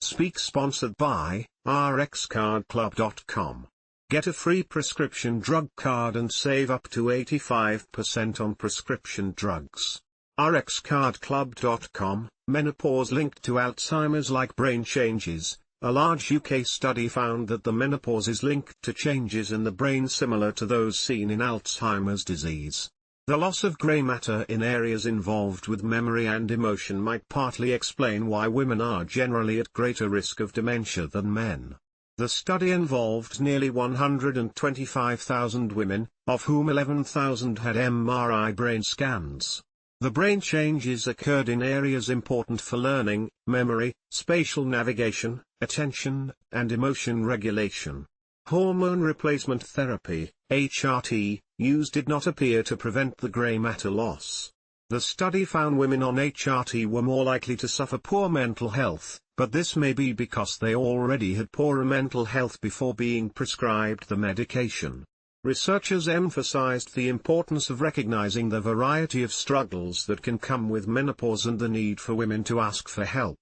Speak sponsored by RxCardClub.com. Get a free prescription drug card and save up to 85% on prescription drugs. RxCardClub.com. Menopause linked to Alzheimer's-like brain changes. A large UK study found that the menopause is linked to changes in the brain similar to those seen in Alzheimer's disease. The loss of grey matter in areas involved with memory and emotion might partly explain why women are generally at greater risk of dementia than men. The study involved nearly 125,000 women, of whom 11,000 had MRI brain scans. The brain changes occurred in areas important for learning, memory, spatial navigation, attention, and emotion regulation. Hormone replacement therapy, HRT, used did not appear to prevent the grey matter loss. The study found women on HRT were more likely to suffer poor mental health, but this may be because they already had poorer mental health before being prescribed the medication. Researchers emphasized the importance of recognizing the variety of struggles that can come with menopause and the need for women to ask for help.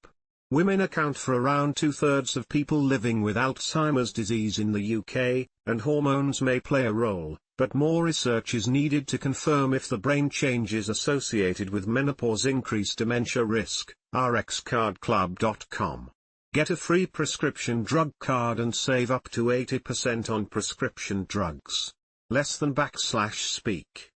Women account for around 2/3 of people living with Alzheimer's disease in the UK, and hormones may play a role, but more research is needed to confirm if the brain changes associated with menopause increase dementia risk. RxCardClub.com. Get a free prescription drug card and save up to 80% on prescription drugs. Less than /speak.